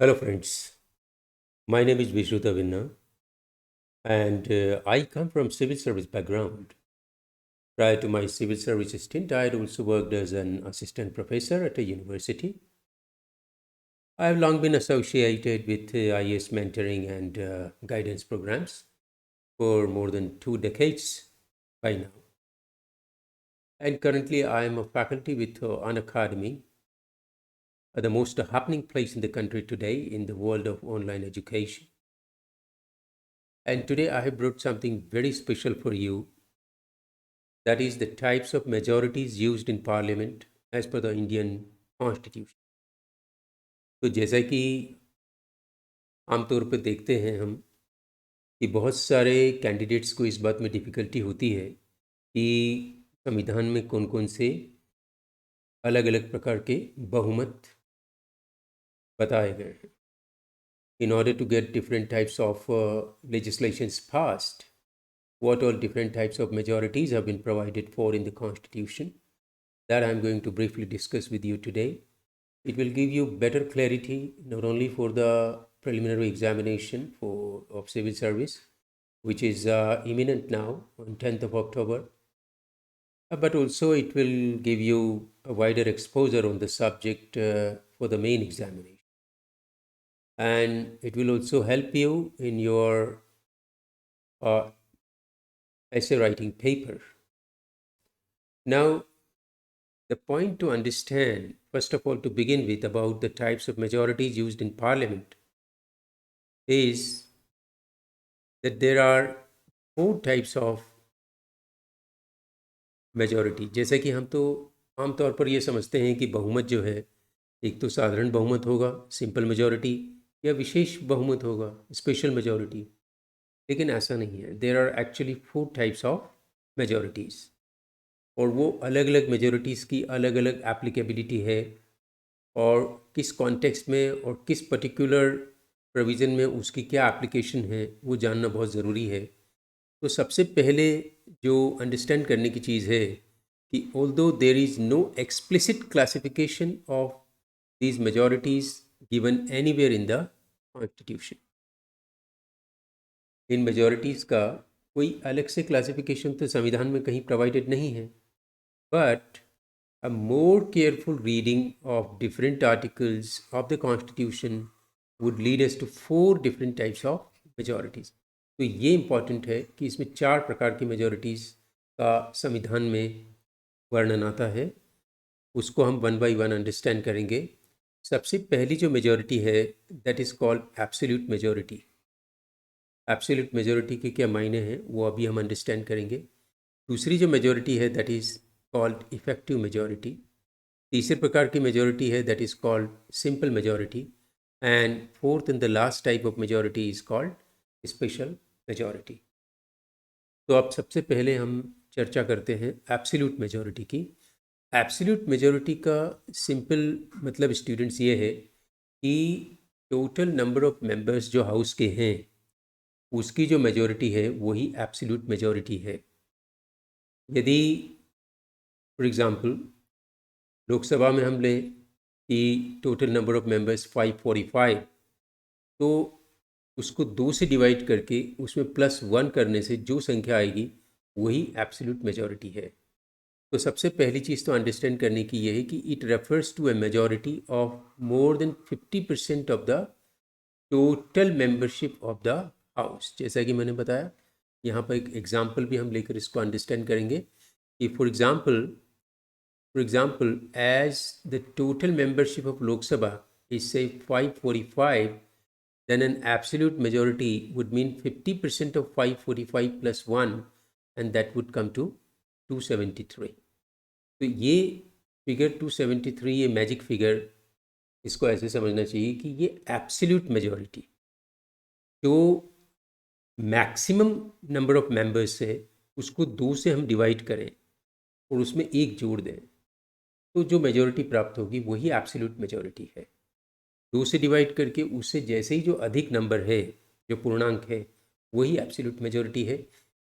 Hello, friends. My name is Vishruta Vinna, and I come from civil service background. Prior to my civil service stint, I had also worked as an assistant professor at a university. I have long been associated with IAS mentoring and guidance programs for more than 2 decades by now. And currently, I am a faculty with An Academy, the most happening place in the country today in the world of online education. And today, I have brought something very special for you, that is the types of majorities used in parliament as per the Indian Constitution. तो जैसा कि आमतौर पर देखते हैं हम कि बहुत सारे कैंडिडेट्स को इस बात में डिफ़िकल्टी होती है कि संविधान में कौन कौन से अलग अलग प्रकार के बहुमत बताए गए हैं. In order to get different types of legislations passed, what all different types of majorities have been provided for in the Constitution, that I'm going to briefly discuss with you today. It will give you better clarity not only for the preliminary examination of civil service, which is imminent now on 10th of October, but also it will give you a wider exposure on the subject for the main examination. And it will also help you in your essay writing paper. Now, the point to understand, first of all, to begin with, about the types of majorities used in parliament is that there are 4 types of majority. जैसे कि हम तो आमतौर पर ये समझते हैं कि बहुमत जो है, एक तो साधारण बहुमत होगा, सिंपल मेजॉरिटी, या विशेष बहुमत होगा, स्पेशल मेजॉरिटी. लेकिन ऐसा नहीं है. There are actually 4 types of majorities, और वो अलग अलग मेजॉरिटीज़ की अलग अलग एप्लीकेबिलिटी है, और किस कॉन्टेक्स्ट में और किस पर्टिकुलर प्रोविज़न में उसकी क्या एप्लीकेशन है वो जानना बहुत ज़रूरी है. तो सबसे पहले जो अंडरस्टैंड करने की चीज़ है कि although there is no explicit classification of these majorities given anywhere in the constitution, इन मेजॉरिटीज़ का कोई अलग से क्लासिफिकेशन तो संविधान में कहीं प्रोवाइडेड नहीं है. But a more careful reading of different articles of the Constitution would lead us to 4 different types of majorities. तो ये इम्पॉर्टेंट है कि इसमें 4 प्रकार की मेजॉरिटीज़ का संविधान में वर्णन आता है. उसको हम वन बाय वन अंडरस्टैंड करेंगे. सबसे पहली जो मेजॉरिटी है, that is called absolute majority. Absolute majority के क्या मायने हैं वो अभी हम अंडरस्टैंड करेंगे. दूसरी जो मेजॉरिटी है, that is called effective majority. तीसरे प्रकार की मेजॉरिटी है, that is called simple majority. And fourth and the last type of majority is called special majority. तो अब सबसे पहले हम चर्चा करते हैं एब्सोल्यूट मेजॉरिटी की. एब्सोल्यूट मेजॉरिटी का सिंपल मतलब स्टूडेंट्स ये है कि टोटल नंबर ऑफ मेंबर्स जो हाउस के हैं उसकी जो मेजॉरिटी है वही एब्सोल्यूट मेजॉरिटी है. यदि फॉर एग्ज़ाम्पल लोकसभा में हम लें कि टोटल नंबर ऑफ मेंबर्स 545, तो उसको 2 से डिवाइड करके उसमें +1 करने से जो संख्या आएगी वही एब्सोल्यूट मेजॉरिटी है. तो सबसे पहली चीज़ तो अंडरस्टैंड करने की ये है कि it refers to a majority of more than 50% of the total membership of the house. जैसा कि मैंने बताया, यहाँ पर एक एग्जाम्पल भी हम लेकर इसको अंडरस्टैंड करेंगे कि for example, as the total membership of Lok Sabha is say 545, then an absolute majority would mean 50% of 545 plus 1, and that would come to 273. तो ये फिगर 273, ये मैजिक फिगर, इसको ऐसे समझना चाहिए कि ये एब्सोल्यूट मेजॉरिटी जो मैक्सिमम नंबर ऑफ मेंबर्स है उसको 2 से हम डिवाइड करें और उसमें 1 जोड़ दें, तो जो मेजॉरिटी प्राप्त होगी वही एब्सोल्यूट मेजॉरिटी है. 2 से डिवाइड करके उससे जैसे ही जो अधिक नंबर है, जो पूर्णांक है, वही एब्सोल्यूट मेजॉरिटी है.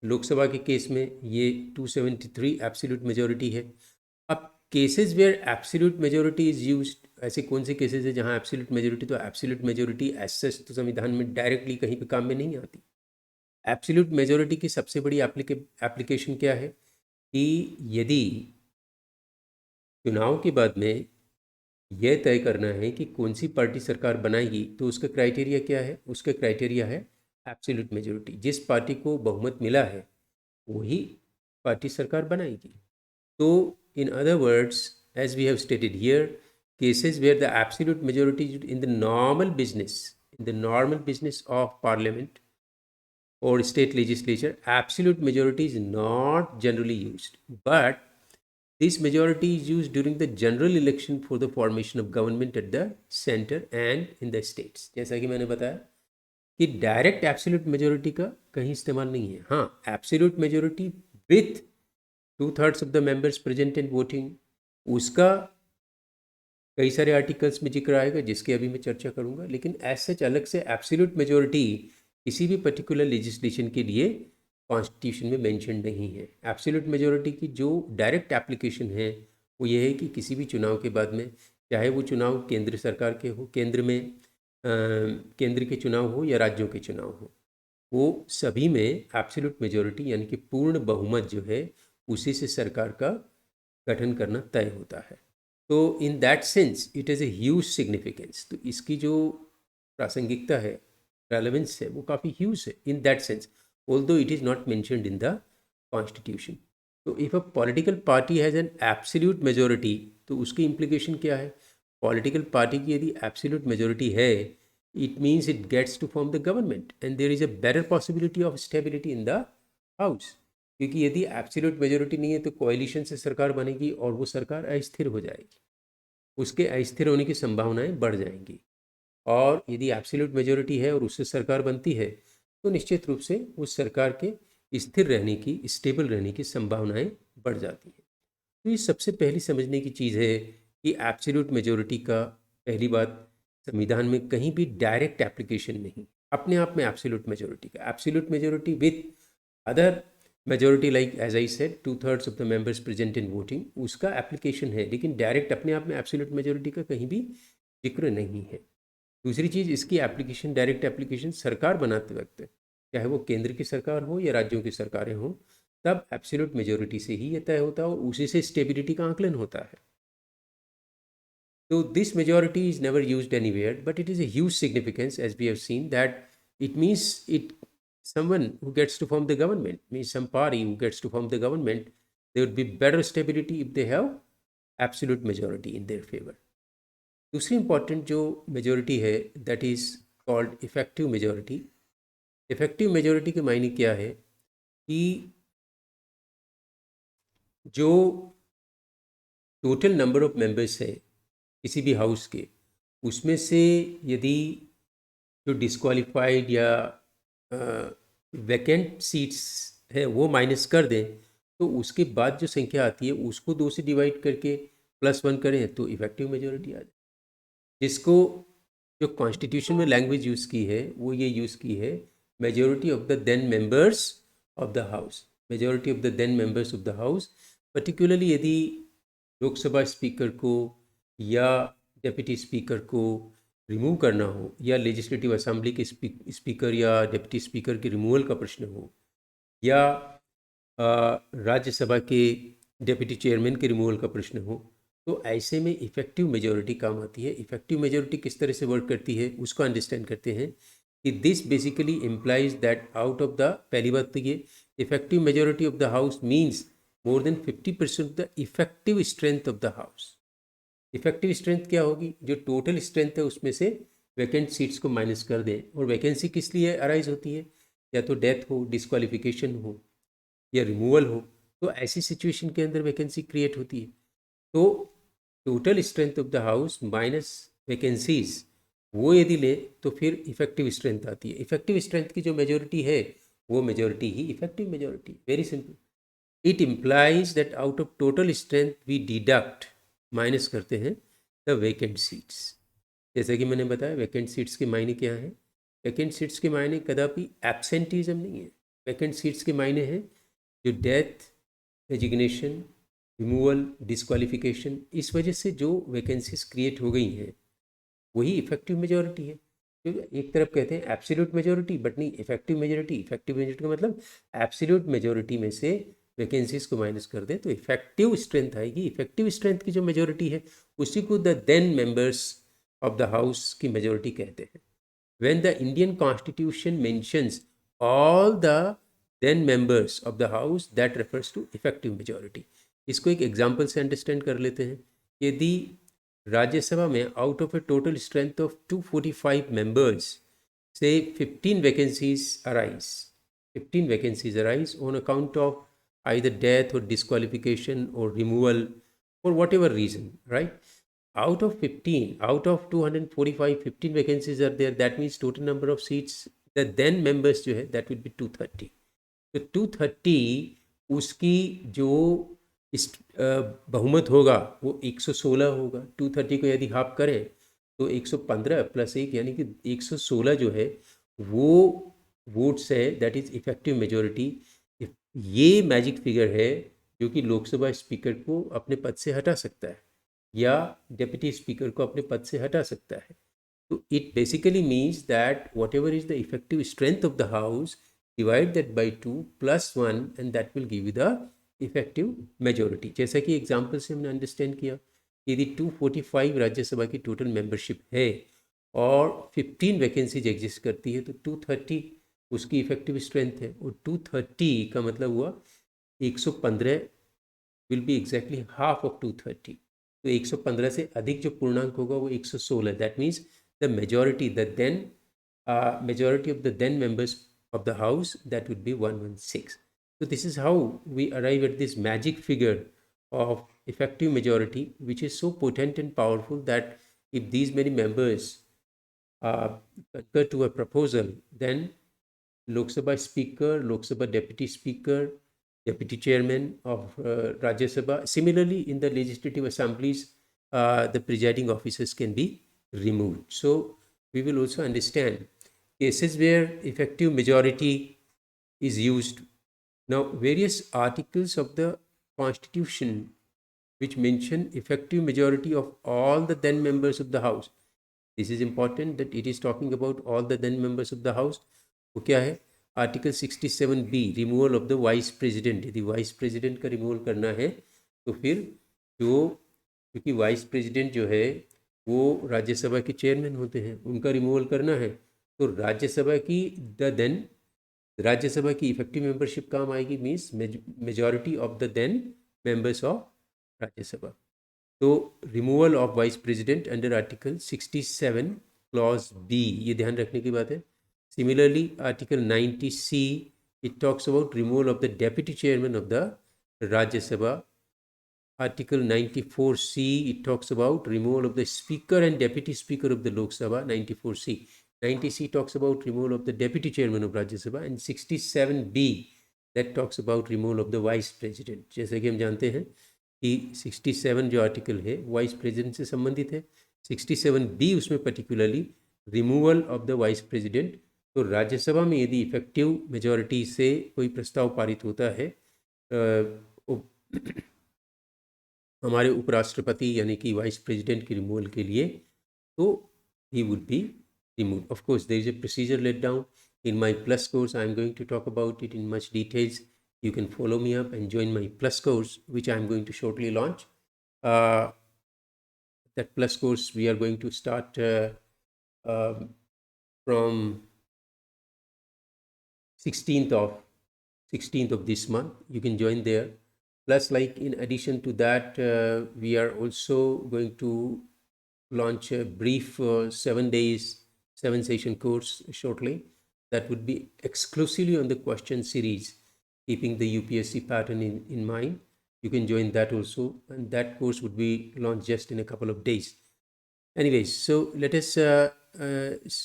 लोकसभा के केस में ये 273 एब्सोल्यूट मेजॉरिटी है. अब cases where absolute majority is used, ऐसे कौन से केसेस है जहां एब्सोल्यूट मेजोरिटी, तो एब्सोल्यूट मेजोरिटी एज सच तो संविधान में डायरेक्टली कहीं पे काम में नहीं आती। एब्सोल्यूट मेजोरिटी की सबसे बड़ी एप्लीकेशन क्या है कि यदि चुनाव के बाद में यह तय करना है कि कौन सी पार्टी सरकार बनाएगी, तो उसका क्राइटेरिया क्या है? उसका क्राइटेरिया है एब्सोल्यूट मेजोरिटी। जिस पार्टी को बहुमत मिला है वही पार्टी सरकार बनाएगी। तो in other words, as we have stated here, cases where the absolute majority in the normal business of parliament or state legislature, absolute majority is not generally used, but this majority is used during the general election for the formation of government at the center and in the states। जैसा कि मैंने बताया कि direct absolute majority का कहीं इस्तेमाल नहीं है। हाँ, absolute majority with 2/3 of the members present and voting, उसका कई सारे आर्टिकल्स में जिक्र आएगा जिसकी अभी मैं चर्चा करूंगा। लेकिन एज सच अलग से एब्सोल्यूट मेजोरिटी किसी भी पर्टिकुलर लेजिस्लेशन के लिए कॉन्स्टिट्यूशन में मेंशन नहीं है। एब्सोल्यूट मेजोरिटी की जो डायरेक्ट एप्लीकेशन है वो ये है कि किसी भी चुनाव के बाद में, चाहे वो चुनाव केंद्र सरकार के हो, केंद्र के चुनाव हो या राज्यों के चुनाव हो, वो सभी में एब्सोल्यूट मेजोरिटी यानी कि पूर्ण बहुमत जो है उसी से सरकार का गठन करना तय होता है। तो इन that sense it is a huge significance. तो इसकी जो प्रासंगिकता है, रेलेवेंस है, वो काफ़ी ह्यूज है in that sense, although it is not mentioned in the constitution. तो if a political party has an absolute majority, तो उसकी इम्प्लीकेशन क्या है? पॉलिटिकल पार्टी की यदि एब्सोल्यूट मेजोरिटी है, it means it gets to form the government and there is a better possibility of stability in the house। क्योंकि यदि absolute majority नहीं है तो कोalition से सरकार बनेगी और वो सरकार अस्थिर हो जाएगी, उसके अस्थिर होने की संभावनाएं बढ़ जाएंगी। और यदि एब्सोल्यूट मेजोरिटी है और उससे सरकार बनती है तो निश्चित रूप से उस सरकार के स्थिर रहने की, स्टेबल रहने की संभावनाएं बढ़ जाती हैं। तो ये सबसे पहली समझने की चीज़ है कि एब्सोल्यूट मेजोरिटी का, पहली बात, संविधान में कहीं भी डायरेक्ट एप्लीकेशन नहीं अपने आप में एब्सोल्यूट मेजोरिटी का। Absolute majority with other majority like as I said 2/3 of the members present in voting, उसका एप्लीकेशन है, लेकिन डायरेक्ट अपने आप में एब्सोल्यूट मेजोरिटी का कहीं भी जिक्र नहीं है। दूसरी चीज़, इसकी एप्लीकेशन, डायरेक्ट एप्लीकेशन सरकार बनाते वक्त, चाहे वो केंद्र की सरकार हो या राज्यों की सरकारें हों, तब एब्सोल्यूट मेजोरिटी से ही यह तय होता है और उसी से स्टेबिलिटी का आंकलन होता है। So this majority is never used anywhere, but it is a huge significance, as we have seen, that it means someone who gets to form the government, means some party who gets to form the government, there would be better stability if they have absolute majority in their favor। दूसरी important जो majority है that is called effective majority. Effective majority के मायने क्या है कि जो total number of members है किसी भी हाउस के, उसमें से यदि जो डिस्क्वालिफाइड या वैकेंट सीट्स है वो माइनस कर दें, तो उसके बाद जो संख्या आती है उसको 2 से डिवाइड करके +1 करें तो इफेक्टिव मेजोरिटी आ जाए। जिसको जो कॉन्स्टिट्यूशन में लैंग्वेज यूज़ की है वो ये यूज़ की है, majority of the then members of the house. Majority of the then members of the house, particularly यदि लोकसभा स्पीकर को या डेप्यूटी स्पीकर को रिमूव करना हो, या लेजिस्लेटिव असेंबली के स्पीकर या डेप्यूटी स्पीकर के रिमूवल का प्रश्न हो, या राज्यसभा के डेप्यूटी चेयरमैन के रिमूवल का प्रश्न हो, तो ऐसे में इफेक्टिव मेजोरिटी काम आती है। इफेक्टिव मेजोरिटी किस तरह से वर्क करती है उसको अंडरस्टैंड करते हैं कि this basically implies that out of the, पहली बात तो ये, effective majority of the house means more than 50% of the effective strength of the house. Effective strength क्या होगी? जो टोटल स्ट्रेंथ है उसमें से वैकेंट सीट्स को माइनस कर दें। और वैकेंसी किस लिए अराइज होती है? या तो डेथ हो, डिस्क्वालिफिकेशन हो या रिमूवल हो, तो ऐसी सिचुएशन के अंदर वैकेंसी क्रिएट होती है। तो total strength of the house minus vacancies, वो यदि ले तो फिर इफेक्टिव स्ट्रेंथ आती है। इफेक्टिव स्ट्रेंथ की जो मेजोरिटी है वो मेजोरिटी ही effective majority. Very simple, it implies that out of total strength we deduct, minus करते हैं द वैकेंट सीट्स। जैसे कि मैंने बताया वैकेंट सीट्स के मायने क्या हैं। वैकेंट सीट्स के मायने कदापि एब्सेंटिज्म नहीं है। वैकेंट सीट्स के मायने हैं जो डेथ, रेजिग्नेशन रिमूवल, डिस्क्वालिफिकेशन, इस वजह से जो वैकेंसीज क्रिएट हो गई हैं वही इफेक्टिव मेजॉरिटी है। तो एक तरफ कहते हैं एब्सोल्यूट मेजॉरिटी, बट नहीं, इफेक्टिव मेजॉरिटी। इफेक्टिव मेजॉरिटी का मतलब एब्सोल्यूट मेजॉरिटी में से वैकेंसीज को माइनस कर दें तो इफेक्टिव स्ट्रेंथ आएगी। इफेक्टिव स्ट्रेंथ की जो मेजॉरिटी है उसी को the then members of the house की मेजॉरिटी कहते हैं। when the Indian Constitution mentions all the then members of the House, that refers to effective majority. इसको एक एग्जाम्पल से अंडरस्टैंड कर लेते हैं। यदि राज्यसभा में out of A total strength of 245 members से 15 vacancies arise, 15 vacancies arise on account of either death or disqualification or removal for whatever reason, right? Out of 15, out of 245, 15 vacancies are there. That means total number of seats, the then members जो है that would be 230. तो 230 उसकी जो बहुमत होगा वो 116 होगा। 230 को यदि हाफ करें तो 115 प्लस 1 यानी कि 116 जो है वो वोट्स है, दैट इज इफेक्टिव मेजोरिटी। ये मैजिक फिगर है जो कि लोकसभा स्पीकर को अपने पद से हटा सकता है या डेप्यूटी स्पीकर को अपने पद से हटा सकता है। तो it basically means that what ever is the effective strength of the house, divide that by 2 + 1 and that will give you the effective majority. जैसा कि एग्जाम्पल से हमने अंडरस्टैंड किया, यदि 245 राज्यसभा की टोटल मेंबरशिप है और 15 वैकेंसीज एग्जिस्ट करती है तो 230 उसकी इफेक्टिव स्ट्रेंथ है, और 230 का मतलब हुआ 115 will be exactly half of 230। तो 115 से अधिक जो पूर्णांक होगा वो 116। That means the majority, the then majority of the then members of the house, that would be 116. So this is how we arrive at this magic figure of effective majority, which is so potent and powerful that if these many members concur to a proposal, then Lok Sabha Speaker, Lok Sabha Deputy Speaker, Deputy Chairman of Rajya Sabha, similarly in the legislative assemblies, the presiding officers can be removed. So we will also understand cases where effective majority is used. Now, various articles of the Constitution which mention effective majority of all the then members of the House. This is important that it is talking about all the then members of the House. वो क्या है? Article 67B, removal of the vice president. यदि vice president का removal करना है तो फिर जो, क्योंकि वाइस प्रेसिडेंट जो है वो राज्यसभा के चेयरमैन होते हैं, उनका रिमूवल करना है तो राज्यसभा की राज्यसभा की इफेक्टिव मेंबरशिप काम आएगी, means majority of the then members of Rajya Sabha. तो removal of vice president under article 67 clause B, ये ध्यान रखने की बात है। Similarly article 90C, it talks about removal of the deputy chairman of the Rajya Sabha. Article 94C, it talks about removal of the speaker and deputy speaker of the Lok Sabha, 94C. 90C talks about removal of the deputy chairman of Rajya Sabha, and 67B that talks about removal of the vice president. जैसे कि हम जानते हैं कि 67 जो article है vice president से संबंधित है, 67B उसमें particularly removal of the vice president. तो राज्यसभा में यदि इफेक्टिव मेजॉरिटी से कोई प्रस्ताव पारित होता है हमारे उपराष्ट्रपति यानी कि वाइस प्रेसिडेंट के रिमूवल के लिए, तो he would be removed. Of course, there is a procedure laid down in my plus course. I am going to talk about it in much details. You can follow me up and join my plus course, which I am going to shortly launch. That plus course we are going to start from 16th of this month. You can join there. Plus, like in addition to that, we are also going to launch a brief 7 days 7-session course shortly that would be exclusively on the question series, keeping the UPSC pattern in mind. You can join that also, and that course would be launched just in a couple of days. Anyways, so let us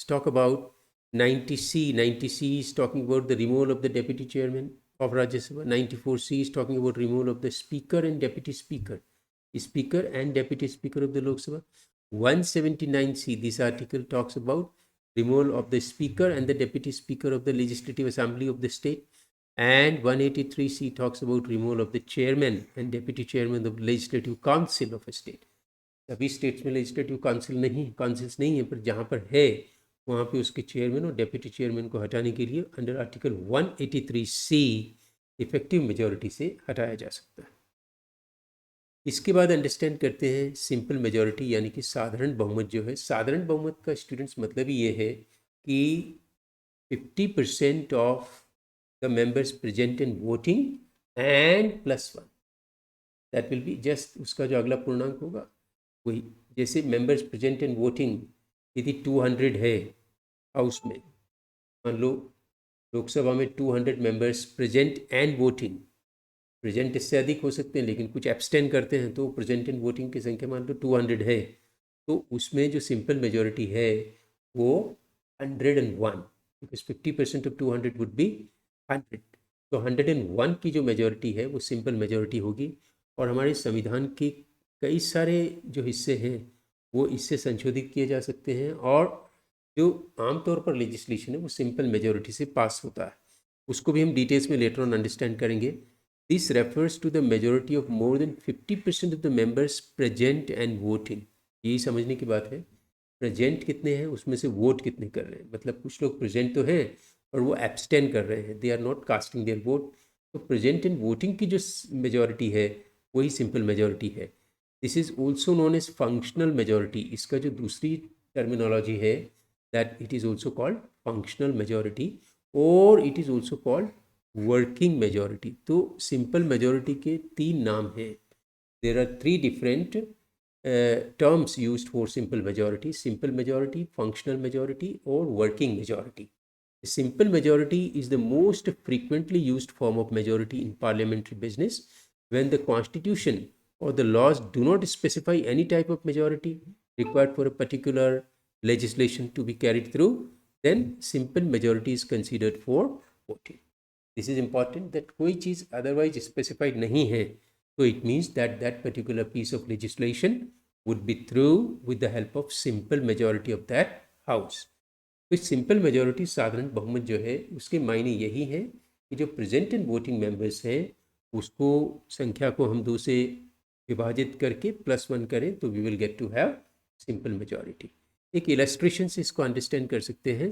talk about 90C. 90C is talking about the removal of the deputy chairman of Rajya Sabha. 94C is talking about removal of the speaker and deputy speaker, speaker and deputy speaker of the Lok Sabha. 179C, this article talks about removal of the speaker and the deputy speaker of the legislative assembly of the state. And 183C talks about removal of the chairman and deputy chairman of legislative council of a state. सभी states में legislative councils नहीं है, पर जहाँ पर है वहाँ पे उसके चेयरमैन और डेप्यूटी चेयरमैन को हटाने के लिए under article 183C effective majority से हटाया जा सकता है। इसके बाद अंडरस्टैंड करते हैं सिंपल मेजॉरिटी यानी कि साधारण बहुमत जो है। साधारण बहुमत का स्टूडेंट्स मतलब ही ये है कि 50% of the members present in voting and +1, that will be just उसका जो अगला पूर्णांक होगा वही। जैसे मेंबर्स प्रेजेंट इन वोटिंग यदि 200 है हाउस में, मान लो लोकसभा में 200 members present and voting, present इससे अधिक हो सकते हैं लेकिन कुछ एब्सटेन करते हैं, तो प्रेजेंट इन वोटिंग की संख्या मान लो 200 है, तो उसमें जो सिंपल मेजॉरिटी है वो 101, बिकॉज 50% ऑफ 200 वुड बी 100, तो 101 की जो मेजॉरिटी है वो सिंपल मेजॉरिटी होगी। और हमारे संविधान के कई सारे जो हिस्से हैं वो इससे संशोधित किए जा सकते हैं, और जो आमतौर पर लेजिस्लेशन है वो सिंपल मेजॉरिटी से पास होता है, उसको भी हम डिटेल्स में लेटर ऑन अंडरस्टैंड करेंगे। This refers to the majority of more than 50% of the members present and voting. यही समझने की बात है, प्रेजेंट कितने हैं उसमें से वोट कितने कर रहे हैं, मतलब कुछ लोग प्रेजेंट तो हैं और वो एब्सटेन कर रहे हैं, they are not casting their vote, तो प्रेजेंट इन वोटिंग की जो मेजॉरिटी है वही सिंपल मेजॉरिटी है। This is also known as functional majority, इसका जो दूसरी टर्मिनोलॉजी है that it is also called functional majority, और it is also called working majority. तो सिंपल मेजॉरिटी के 3 नाम हैं। There are 3 different terms used for simple majority, functional majority or working majority. The simple majority is the most frequently used form of majority in parliamentary business. When the constitution or the laws do not specify any type of majority required for a particular legislation to be carried through, then simple majority is considered for voting. This is important that कोई चीज़ otherwise specified नहीं है, so it means that that particular piece of legislation would be through with the help of simple majority of that house. तो simple majority साधारण बहुमत जो है उसके मायने यही है कि जो प्रेजेंट इन वोटिंग मेंबर्स हैं उसको संख्या को हम 2 से विभाजित करके +1 करें तो we will get to have simple majority. एक इलस्ट्रेशन से इसको अंडरस्टैंड कर सकते हैं।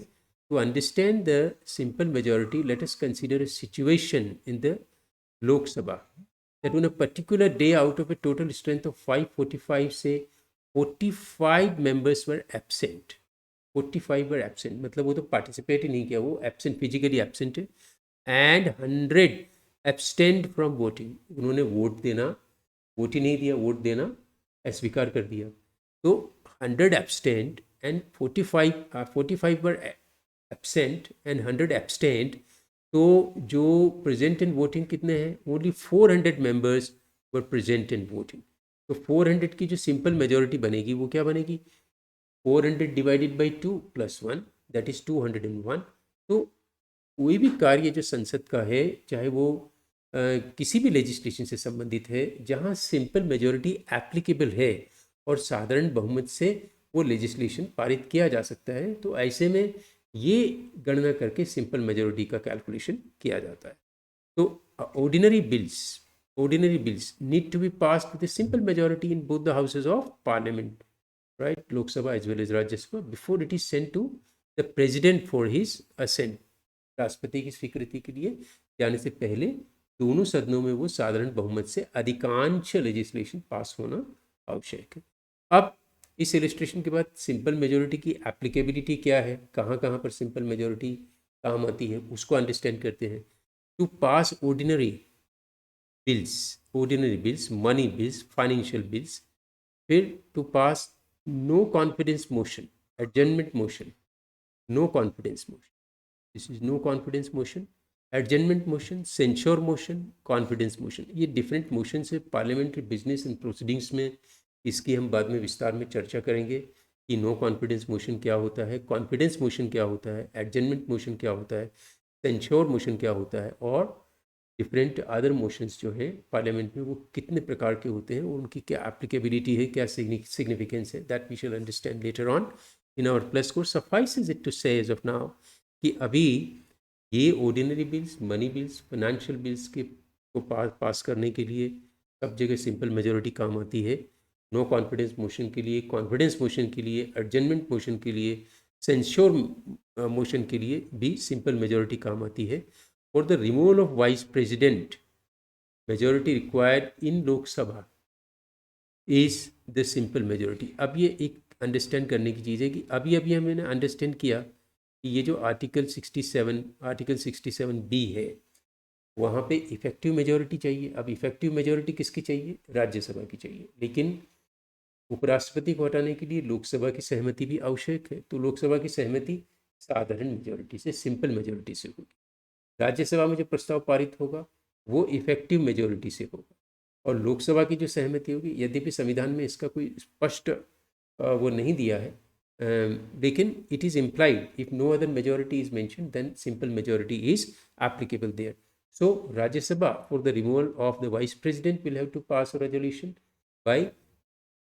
To understand the simple majority, let us consider a situation in the Lok Sabha that on a particular day out of a total strength of 545 say 45 members were absent. 45 were absent, मतलब वो तो participate ही नहीं किया, वो absent, physically absent है, and 100 abstained from voting, उन्होंने vote ही नहीं दिया, वोट देना अस्वीकार कर दिया। तो 100 abstained and 45 were absent and 100 abstained, तो जो प्रेजेंट इन वोटिंग कितने हैं, only 400 members were present in voting. तो 400 की जो सिंपल मेजॉरिटी बनेगी वो क्या बनेगी, 400 डिवाइडेड बाई 2 +1 दैट इज 201। तो कोई भी कार्य जो संसद का है, चाहे वो किसी भी लेजिस्लेशन से संबंधित है, जहाँ सिंपल मेजॉरिटी एप्लीकेबल है और साधारण बहुमत से वो लेजिस्लेशन पारित किया जा सकता है, तो ऐसे में ये गणना करके सिंपल मेजॉरिटी का कैलकुलेशन किया जाता है। तो ordinary bills need to be passed with a simple majority in both the houses of parliament, right, Lok Sabha as well as Rajya Sabha, before it is sent to the president for his assent. राष्ट्रपति की स्वीकृति के लिए जाने से पहले दोनों सदनों में वो साधारण बहुमत से अधिकांश लेजिस्लेशन पास होना आवश्यक है। अब इस इलस्ट्रेशन के बाद सिंपल मेजॉरिटी की एप्लीकेबिलिटी क्या है, कहाँ कहाँ पर सिंपल मेजॉरिटी काम आती है, उसको अंडरस्टैंड करते हैं। To pass ordinary bills, money bills, financial bills, फिर to pass no confidence motion, adjournment motion, no confidence motion, this is no confidence motion, adjournment motion, censure motion, confidence motion. ये different motion है parliamentary business and proceedings में, इसकी हम बाद में विस्तार में चर्चा करेंगे कि नो कॉन्फिडेंस मोशन क्या होता है, कॉन्फिडेंस मोशन क्या होता है, एडजर्नमेंट मोशन क्या होता है, सेंश्योर मोशन क्या होता है, और डिफरेंट अदर मोशंस जो हैं पार्लियामेंट में वो कितने प्रकार के होते हैं, उनकी क्या एप्लीकेबिलिटी है, क्या सिग्निफिकेंस है, that we shall understand later on in our plus course. Suffices it to say as of now कि अभी ये ordinary bills, money bills, financial bills के को पास करने के लिए सब जगह सिंपल मेजोरिटी काम आती है। नो कॉन्फिडेंस मोशन के लिए, कॉन्फिडेंस मोशन के लिए, एडजमेंट मोशन के लिए, सेंश्योर मोशन के लिए भी सिंपल मेजोरिटी काम आती है। For the removal of vice president, majority required in Lok Sabha is the simple majority. अब ये एक अंडरस्टैंड करने की चीज़ है कि अभी अभी हमने अंडरस्टैंड किया कि ये जो आर्टिकल 67 बी है, वहाँ पे इफेक्टिव मेजोरिटी चाहिए। अब इफेक्टिव मेजोरिटी किसकी चाहिए? राज्यसभा की चाहिए। लेकिन उपराष्ट्रपति को हटाने के लिए लोकसभा की सहमति भी आवश्यक है। तो लोकसभा की सहमति साधारण मेजोरिटी से, सिंपल मेजोरिटी से होगी। राज्यसभा में जो प्रस्ताव पारित होगा वो इफेक्टिव मेजोरिटी से होगा। और लोकसभा की जो सहमति होगी, यद्यपि संविधान में इसका कोई स्पष्ट वो नहीं दिया है, लेकिन it is implied if no other majority is mention then simple majority is applicable there. So Rajya Sabha for the removal of the vice president will have to pass a resolution by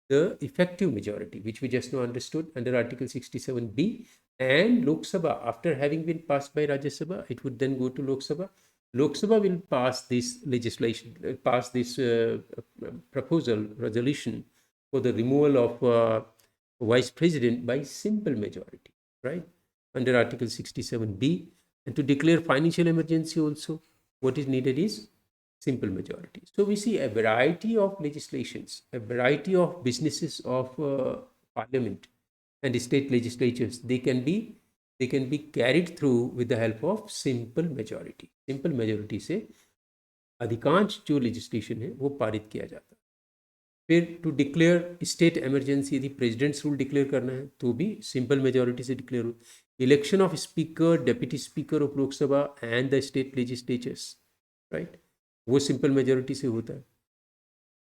the effective majority, which we just now understood under Article 67B, and Lok Sabha, after having been passed by Rajya Sabha, it would then go to Lok Sabha. Lok Sabha will pass this legislation, pass this proposal, resolution for the removal of vice president by simple majority, right? Under Article 67B. And to declare financial emergency also, what is needed is simple majority. So we see a variety of legislations, a variety of businesses of parliament and state legislatures. They can be carried through with the help of simple majority. Simple majority से अधिकांश जो legislation है वो पारित किया जाता है। फिर टू डिक्लेयर स्टेट इमरजेंसी, यदि प्रेसिडेंट्स रूल डिक्लेयर करना है तो भी सिंपल मेजोरिटी से डिक्लेयर हो। Election of speaker, deputy speaker of Lok Sabha and the state legislatures, right, वो सिंपल मेजोरिटी से होता है।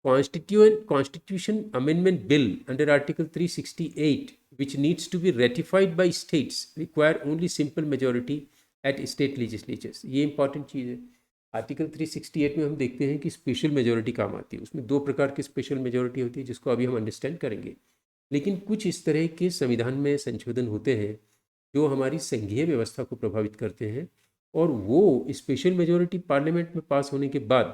Constitution amendment bill under article 368 which needs to be ratified by states require only simple majority at state legislatures। ये important चीज़ है। Article 368 में हम देखते हैं कि स्पेशल मेजोरिटी काम आती है। उसमें दो प्रकार की स्पेशल मेजोरिटी होती है जिसको अभी हम अंडरस्टैंड करेंगे। लेकिन कुछ इस तरह के संविधान में संशोधन होते हैं जो हमारी संघीय व्यवस्था को प्रभावित करते हैं, और वो स्पेशल मेजोरिटी पार्लियामेंट में पास होने के बाद,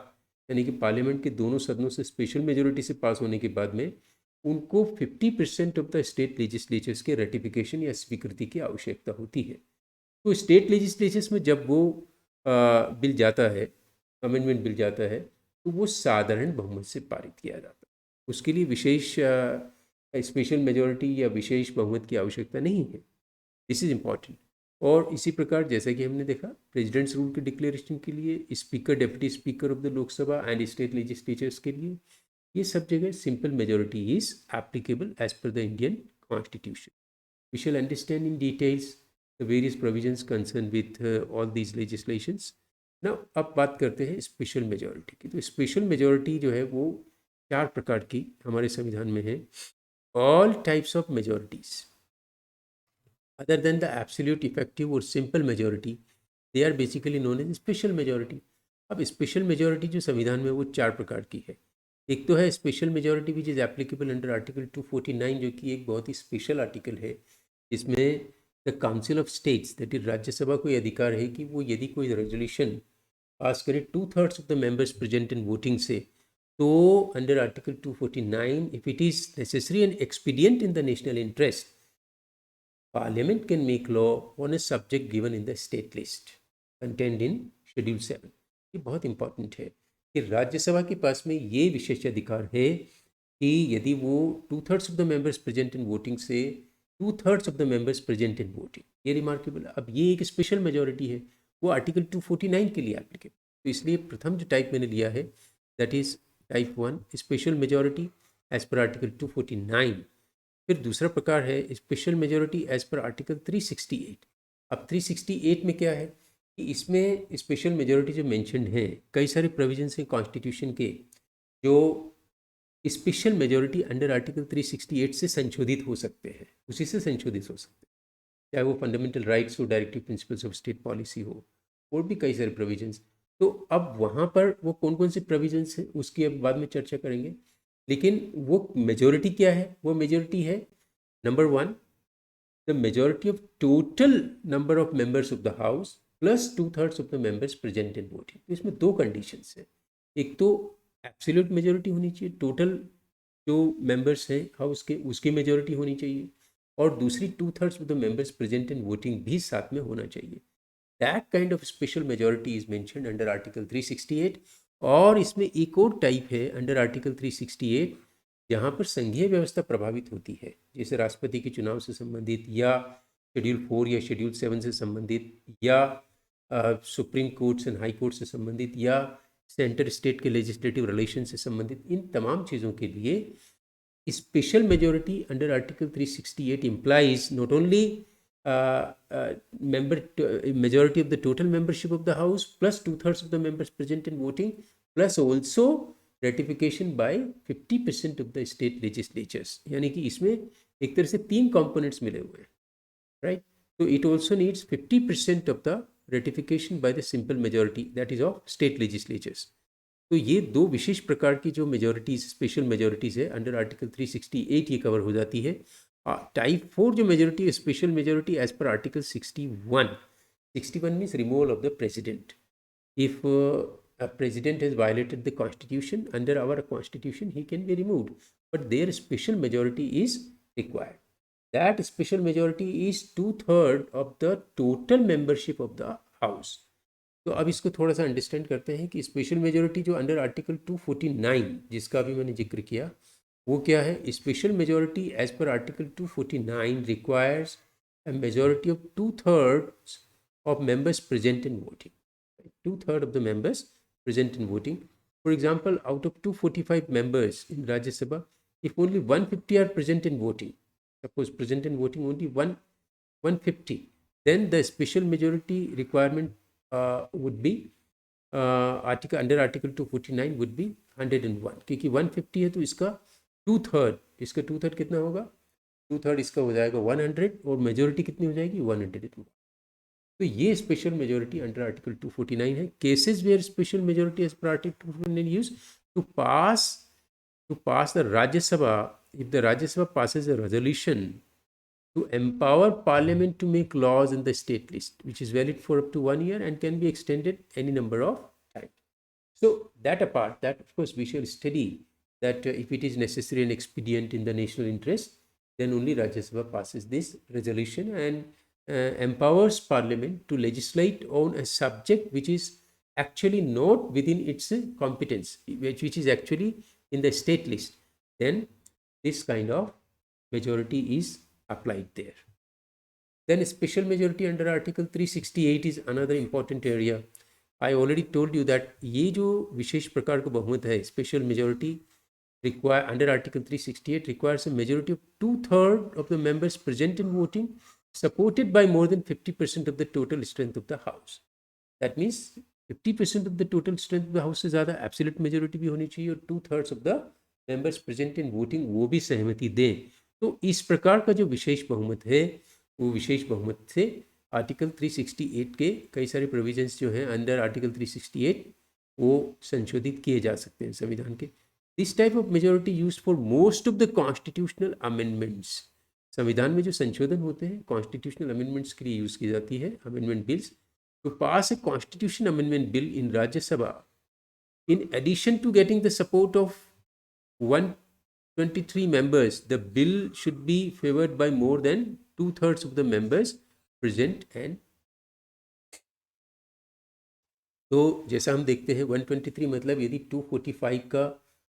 यानी कि पार्लियामेंट के दोनों सदनों से स्पेशल मेजोरिटी से पास होने के बाद में उनको 50% ऑफ द स्टेट लेजिस्लेचर्स के रेटिफिकेशन या स्वीकृति की आवश्यकता होती है। तो स्टेट लेजिस्लेचर्स में जब वो बिल जाता है, अमेंडमेंट बिल जाता है, तो वो साधारण बहुमत से पारित किया जाता है। उसके लिए विशेष स्पेशल मेजोरिटी या विशेष बहुमत की आवश्यकता नहीं है। This is important. और इसी प्रकार जैसा कि हमने देखा, प्रेसिडेंट्स रूल के डिक्लेरेशन के लिए, speaker, deputy speaker of the Lok Sabha and state legislatures के लिए, ये सब जगह simple majority is applicable as per the Indian constitution. We shall understand in details the various provisions concerned with all these legislations. Now अब बात करते हैं special majority की। तो स्पेशल मेजॉरिटी जो है वो चार प्रकार की हमारे संविधान में है। All types of majorities other than the absolute, effective और simple majority, they are basically known as special majority. अब स्पेशल मेजॉरिटी जो संविधान में वो चार प्रकार की है। एक तो है special majority which is applicable under article 249, जो कि एक बहुत ही स्पेशल आर्टिकल है, जिसमें the council of states, that is Rajya Sabha को यह अधिकार है कि वो यदि कोई रेजोल्यूशन पास करे 2/3 of the members present in voting से, तो under article 249, if it is necessary and expedient in the national interest, parliament can make law on a subject given in the state list contained in schedule 7। ये बहुत important है कि राज्यसभा के पास में ये विशेष अधिकार है कि यदि वो 2/3 of the members present in voting से 2/3 of the members present in voting, ये रिमार्केबल। अब ये एक स्पेशल मेजॉरिटी है, वो आर्टिकल 249 के लिए एप्लीकेबल। तो इसलिए प्रथम जो टाइप मैंने लिया है that is type 1, special majority as per article 249। फिर दूसरा प्रकार है special majority as per article 368। अब 368 में क्या है कि इसमें स्पेशल मेजॉरिटी जो मेंशन्ड है, कई सारे प्रोविजंस हैं कॉन्स्टिट्यूशन के जो स्पेशल मेजॉरिटी अंडर आर्टिकल 368 से संशोधित हो सकते हैं, उसी से संशोधित हो सकते हैं, चाहे वो फंडामेंटल राइट्स हो, directive principles of state policy हो, और भी कई सारे प्रोविजंस। तो अब वहाँ पर वो कौन कौन से प्रोविजंस हैं उसकी अब बाद में चर्चा करेंगे। लेकिन वो मेजॉरिटी क्या है? वो मेजॉरिटी है number 1, the majority of total number of members of the house plus 2/3 of the members present in voting. तो इसमें दो कंडीशंस है, एक तो एब्सोल्यूट मेजोरिटी होनी चाहिए, टोटल जो मेंबर्स हैं हाउस के उसकी मेजोरिटी होनी चाहिए, और दूसरी 2/3 of the members present in voting भी साथ में होना चाहिए। That kind of special majority is mentioned under article 368। और इसमें एक और टाइप है अंडर आर्टिकल 368 जहाँ पर संघीय व्यवस्था प्रभावित होती है, जैसे राष्ट्रपति के चुनाव से संबंधित, या शेड्यूल 4 या शेड्यूल 7 से संबंधित, या supreme courts and high court से संबंधित, या सेंटर स्टेट के लेजिस्लेटिव रिलेशन से संबंधित। इन तमाम चीज़ों के लिए special majority under Article 368 implies not only majority of the total membership of the House plus 2/3 of the members present in voting, plus also ratification by 50% of the state legislatures। यानी कि इसमें एक तरह से तीन components मिले हुए हैं, right? So it also needs 50% of the ratification by the simple majority, that is of state legislatures। तो ये दो विशेष प्रकार की जो मेजोरिटीज, स्पेशल मेजोरिटीज है अंडर आर्टिकल 368 ये कवर हो जाती है। टाइप 4 जो मेजोरिटी है, special majority as per article 61 means removal of the president. If a president has violated the constitution, under our constitution he can be removed, but their special majority is required। that special majority is 2/3 of the total membership of the house। तो अब इसको थोड़ा सा understand करते हैं कि special majority जो under article 249 जिसका अभी मैंने जिक्र किया वो क्या है। Special majority as per article 249 requires a majority of 2/3 of members present in voting, 2/3 of the members present in voting। For example, out of 245 members in Rajya Sabha, if only 150 are present in voting, suppose present in voting only 150, then the special majority requirement would be article under article 249 would be 101, क्योंकि 150 है तो इसका 2/3, इसका 2/3 कितना होगा, 2/3 इसका हो जाएगा 100, और मेजोरिटी कितनी हो जाएगी 101। तो ये स्पेशल मेजोरिटी अंडर आर्टिकल 249 है। Cases where special majority as per article 249 use to pass the Rajya Sabha, if the Rajya Sabha passes a resolution to empower parliament to make laws in the state list, which is valid for up to 1 year and can be extended any number of times। So that apart, that of course we shall study that if it is necessary and expedient in the national interest, then only Rajya Sabha passes this resolution and empowers parliament to legislate on a subject which is actually not within its competence, which is actually in the state list, then this kind of majority is applied there। Then special majority under article 368 is another important area। I already told you that ये जो विशेष प्रकार का बहुमत है, special majority require under article 368 requires a majority of 2/3 of the members present in voting supported by more than 50% of the total strength of the house। That means 50% of the total strength of the house से ज़्यादा absolute majority भी होनी चाहिए, और 2/3 of the members present in voting वो भी सहमति दें। तो इस प्रकार का जो विशेष बहुमत है वो विशेष बहुमत से आर्टिकल 368 के कई सारे प्रोविजंस जो हैं अंडर आर्टिकल 368 वो संशोधित किए जा सकते हैं संविधान के। This type of majority used for most of the constitutional amendments. संविधान में जो संशोधन होते हैं कॉन्स्टिट्यूशनल अमेंडमेंट्स के लिए यूज़ की जाती है amendment bills. To pass a constitution amendment bill in Rajya Sabha, in addition to getting the support of 123 members, the bill should be favored by more than 2/3 of the members present। and तो जैसा हम देखते हैं 123 मतलब यदि 245 का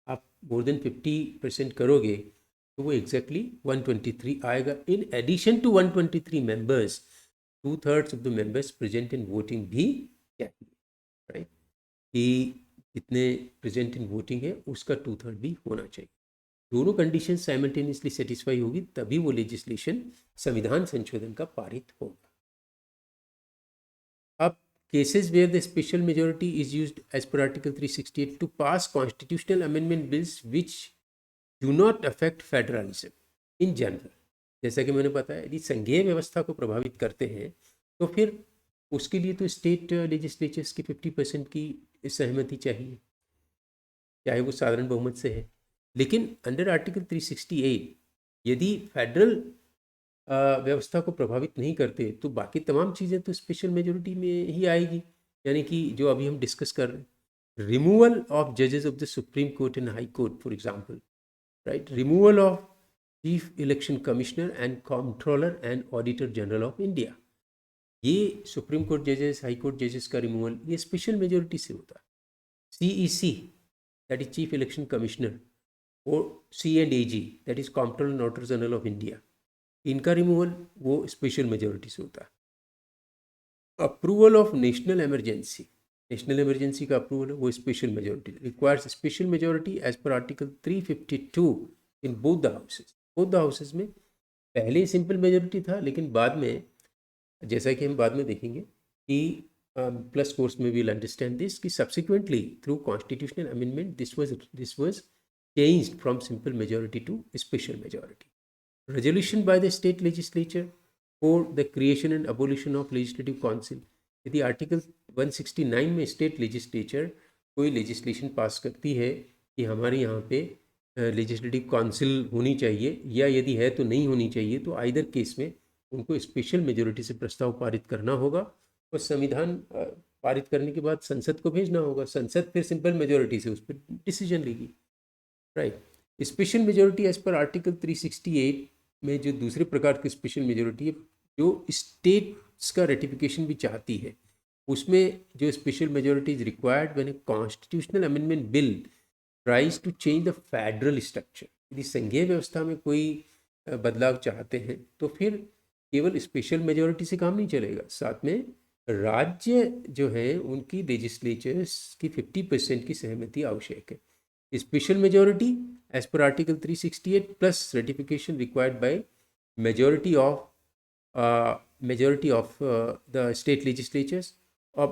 आप मोर देन 50% करोगे तो वो एग्जैक्टली 123 आएगा। In addition to 123 members 2/3 of the members present in voting भी चाहिए, राइट, कि जितने प्रेजेंट इन वोटिंग है उसका 2/3 भी होना चाहिए। दोनों कंडीशन साइमल्टेनियसली सेटिस्फाई होगी तभी वो लेजिस्लेशन संविधान संशोधन का पारित होगा। अब cases where the special majority is used as per article 368 to pass constitutional amendment bills which do not affect federalism in general। जैसा कि मैंने बताया यदि संघीय व्यवस्था को प्रभावित करते हैं तो फिर उसके लिए तो स्टेट लेजिस्लेचर्स की 50% की सहमति चाहिए, चाहे वो साधारण बहुमत से है। लेकिन अंडर आर्टिकल 368 यदि फेडरल व्यवस्था को प्रभावित नहीं करते तो बाकी तमाम चीज़ें तो स्पेशल मेजोरिटी में ही आएगी। यानी कि जो अभी हम डिस्कस कर रहे हैं, रिमूवल ऑफ जजेस of the supreme court and high court for example, right, removal of chief election commissioner and controller and auditor general of India, ये सुप्रीम कोर्ट जजेस, हाई कोर्ट जजेस का रिमूवल ये स्पेशल मेजोरिटी से होता है। CEC, that is chief election commissioner, और C&AG, that is controller and auditor general of India, इनका रिमूवल वो स्पेशल मेजोरिटी से होता है। Approval of national emergency, national emergency का अप्रूवल है वो special majority requires special majority as per article 352 in both the houses. Both the houses में पहले सिंपल मेजोरिटी था, लेकिन बाद में, जैसा कि हम बाद में देखेंगे कि प्लस कोर्स में वील अंडरस्टैंड दिस, कि subsequently through constitutional amendment this was changed from simple majority to special majority. Resolution by the state legislature for the creation and abolition of legislative council, यदि article 169 में state legislature कोई legislation pass करती है कि हमारे यहाँ पे legislative council होनी चाहिए, या यदि है तो नहीं होनी चाहिए, तो आइदर केस में उनको स्पेशल मेजोरिटी से प्रस्ताव पारित करना होगा, और संविधान पारित करने के बाद संसद को भेजना होगा, संसद फिर सिंपल मेजोरिटी से उस पर डिसीजन लेगी, right. Special majority as per article 368 में जो दूसरे प्रकार की स्पेशल मेजोरिटी है, जो स्टेट्स का रेटिफिकेशन भी चाहती है, उसमें जो special majority is required when a constitutional amendment bill tries to change the federal structure. यदि संघीय व्यवस्था में कोई बदलाव चाहते हैं तो फिर केवल स्पेशल मेजोरिटी से काम नहीं चलेगा, साथ में राज्य जो है उनकी लेजिस्लेचर्स की 50% की सहमति आवश्यक है। Special majority as per article 368 plus ratification required by majority of the state legislatures, of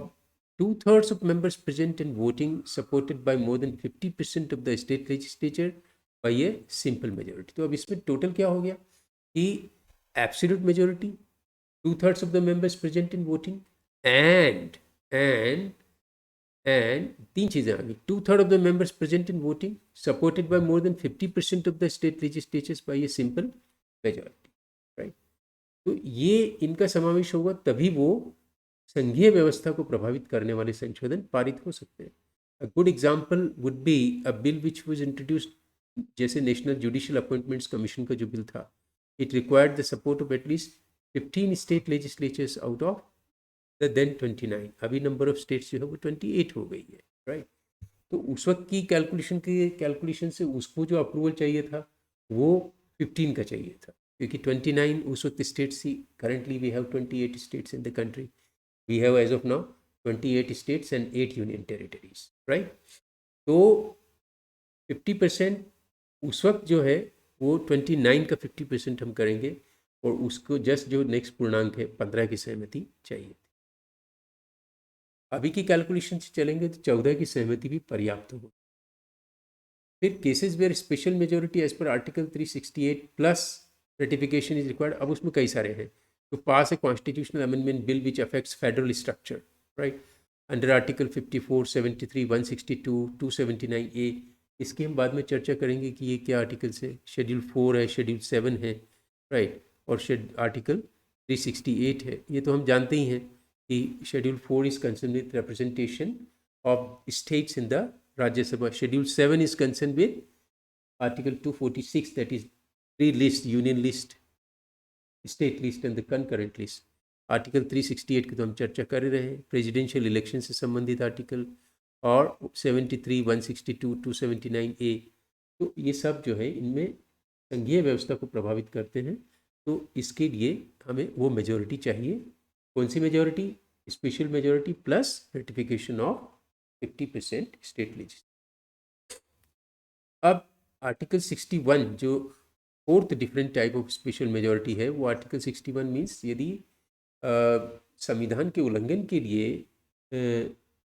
2/3 of members present and voting supported by more than 50% of the state legislature by a simple majority। तो अब इसमें total क्या हो गया कि absolute majority, 2/3 of the members present in voting, and तीन चीज़ें आ गई, 2/3 of the members present in voting supported by more than 50% of the state legislatures by a simple majority, right। तो ये इनका समावेश होगा तभी वो संघीय व्यवस्था को प्रभावित करने वाले संशोधन पारित हो सकते हैं। A good example would be a bill which was introduced, जैसे नेशनल जुडिशियल अपॉइंटमेंट्स कमीशन का जो बिल था, it required the support of at least 15 state legislatures out of the then 29। अभी नंबर ऑफ स्टेट्स जो है वो 28 हो गई है, राइट। तो उस वक्त की कैलकुलेशन से उसको जो अप्रूवल चाहिए था वो 15 का चाहिए था, क्योंकि 29 उस वक्त स्टेट्स थी। Currently we have 28 states in the country, we have as of now 28 states and 8 union territories, right. तो 50% उस वक्त जो है वो 29 का 50% हम करेंगे, और उसको जस्ट जो नेक्स्ट पूर्णांक है 15 की सहमति चाहिए। अभी की कैलकुलेशन से चलेंगे तो 14 की सहमति भी पर्याप्त होगी। फिर cases where special majority as per article 368 plus ratification is required, अब उसमें कई सारे हैं। तो pass a constitutional amendment bill which affects federal structure, right, under article 54, 73, 162, 279A। इसकी हम बाद में चर्चा करेंगे कि ये क्या आर्टिकल्स है। शेड्यूल 4 है, शेड्यूल 7 है, राइट, और आर्टिकल 368 है। ये तो हम जानते ही हैं कि schedule 4 is concern with representation of states in the Rajya Sabha. Schedule 7 is concerned with Article 246, that is three lists, union list, state list and the concurrent list. Article 368 की तो हम चर्चा कर ही रहे हैं, प्रेसिडेंशियल इलेक्शन से संबंधित article, और 73, 162, 279A। तो ये सब जो है इनमें संघीय व्यवस्था को प्रभावित करते हैं, तो इसके लिए हमें वो मेजोरिटी चाहिए। कौन सी majority? Special majority plus ratification of 50% state legislature. अब आर्टिकल 61 जो fourth different type of special majority है, वो आर्टिकल 61 मीन्स यदि संविधान के उल्लंघन के लिए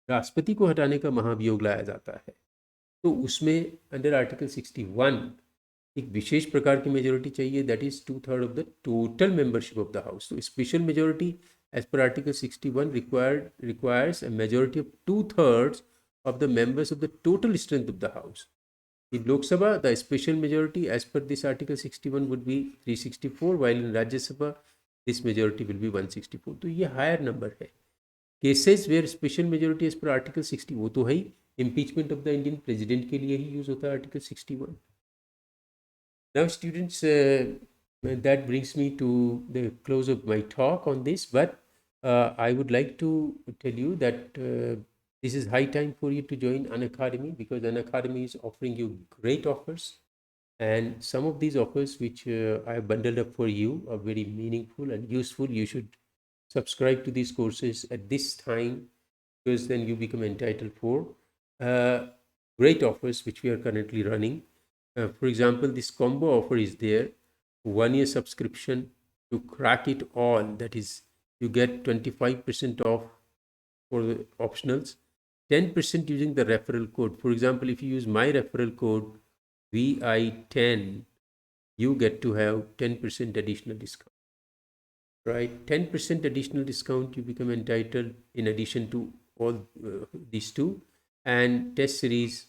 राष्ट्रपति को हटाने का महाभियोग लाया जाता है, तो उसमें अंडर आर्टिकल 61 एक विशेष प्रकार की मेजोरिटी चाहिए, that is 2/3 of the total membership of the house. तो special majority as per article 61 requires a majority of 2/3 of the members of the total strength of the house, In Lok Sabha, the special majority as per this Article 61 would be 364, while in Rajya Sabha, this majority will be 164. तो ये higher number है. Cases where special majority as per article 60 वो तो है ही. Impeachment of the Indian president के लिए ही यूज होता है article 61. Now, students, that brings me to the close of my talk on this, but I would like to tell you that this is high time for you to join Unacademy, because Unacademy is offering you great offers, and some of these offers which I have bundled up for you are very meaningful and useful. You should subscribe to these courses at this time, because then you become entitled for uh, great offers which we are currently running. For example, this combo offer is there: 1 year subscription to crack it all. That is, you get 25% off for the optionals, 10% using the referral code. For example, if you use my referral code VI10, you get to have 10% additional discount. Right, 10% additional discount you become entitled in addition to all these two, and test series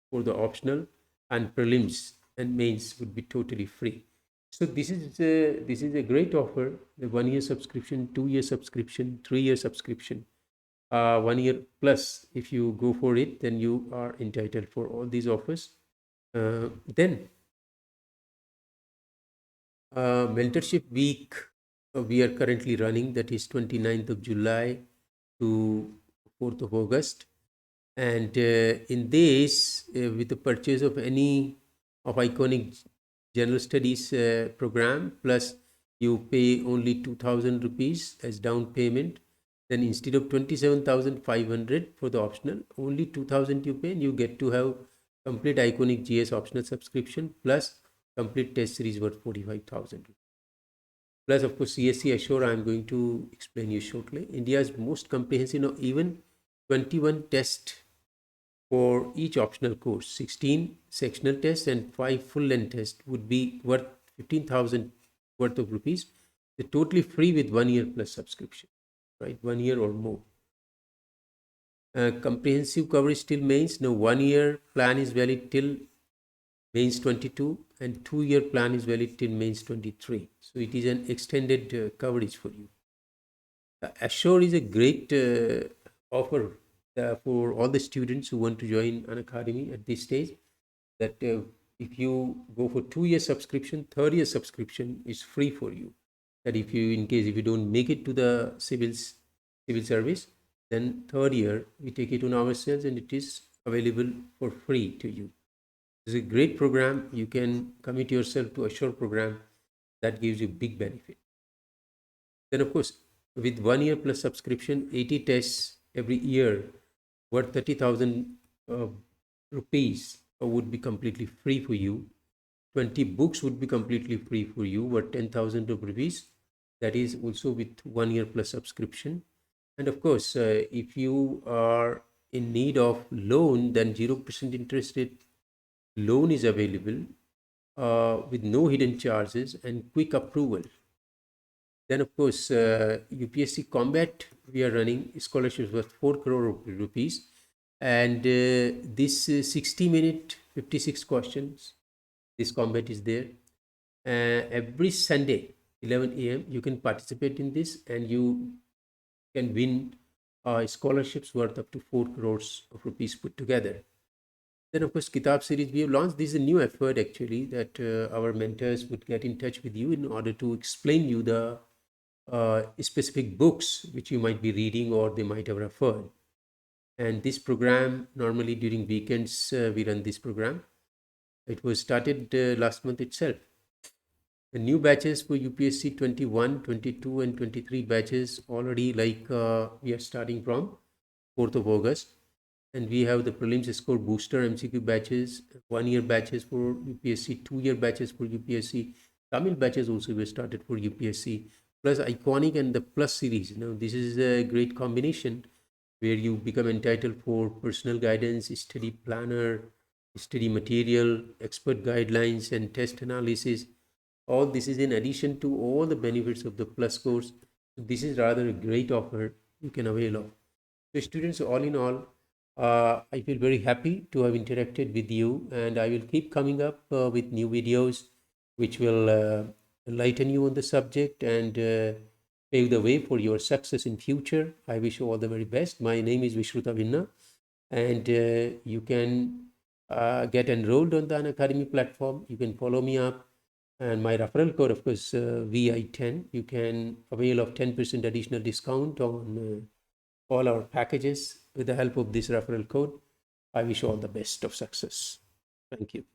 for the optional, and prelims and mains would be totally free. So this is a great offer: the 1 year subscription, 2 year subscription, 3 year subscription, 1 year plus. If you go for it, then you are entitled for all these offers. Then mentorship week we are currently running, that is 29th of July to 4th of August. And in this, with the purchase of any of iconic general studies program, plus you pay only 2,000 rupees as down payment, then instead of 27,500 for the optional, only 2,000 you pay, and you get to have complete iconic GS optional subscription plus complete test series worth 45,000. Plus, of course, CSC Assure, I am going to explain you shortly. India's most comprehensive, even 21 tests for each optional course, 16 sectional tests and 5 full-length tests would be worth 15,000 worth of rupees. They're totally free with 1 year plus subscription, right? 1 year or more. Comprehensive coverage till mains. Now, 1 year plan is valid till mains 22, and 2 year plan is valid till mains 23. So it is an extended coverage for you. Assure is a great offer for all the students who want to join Unacademy at this stage, that if you go for 2 year subscription, 3rd year subscription is free for you. That if you, in case if you don't make it to the civil service, then 3rd year we take it on ourselves and it is available for free to you. It's a great program. You can commit yourself to Assure program. That gives you big benefit. Then, of course, with 1 year plus subscription, 80 tests every year worth 30,000 rupees would be completely free for you. 20 books would be completely free for you, worth 10,000 rupees. That is also with 1 year plus subscription. And of course, if you are in need of loan, then 0% interest rate loan is available with no hidden charges and quick approval. Then, of course, UPSC Combat, we are running scholarships worth 4 crore rupees. And this 60-minute, 56 questions, this combat is there. Every Sunday, 11 a.m., you can participate in this and you can win scholarships worth up to 4 crores of rupees put together. Then, of course, Kitab series we have launched. This is a new effort actually, that our mentors would get in touch with you in order to explain you the specific books which you might be reading or they might have referred. And this program, normally during weekends, we run this program. It was started last month itself. The new batches for UPSC 21, 22 and 23 batches already, like we are starting from 4th of August. And we have the prelims score booster MCQ batches, 1 year batches for UPSC, 2 year batches for UPSC, Tamil batches also were started for UPSC, plus iconic and the plus series. Now, this is a great combination where you become entitled for personal guidance, study planner, study material, expert guidelines, and test analysis. All this is in addition to all the benefits of the plus course. So this is rather a great offer you can avail of. So students, all in all, I feel very happy to have interacted with you, and I will keep coming up with new videos which will enlighten you on the subject and pave the way for your success in future. I wish you all the very best. My name is Vishruta Vinna, and you can get enrolled on the Unacademy platform. You can follow me up, and my referral code, of course, VI10. You can avail of 10% additional discount on all our packages with the help of this referral code. I wish you all the best of success. Thank you.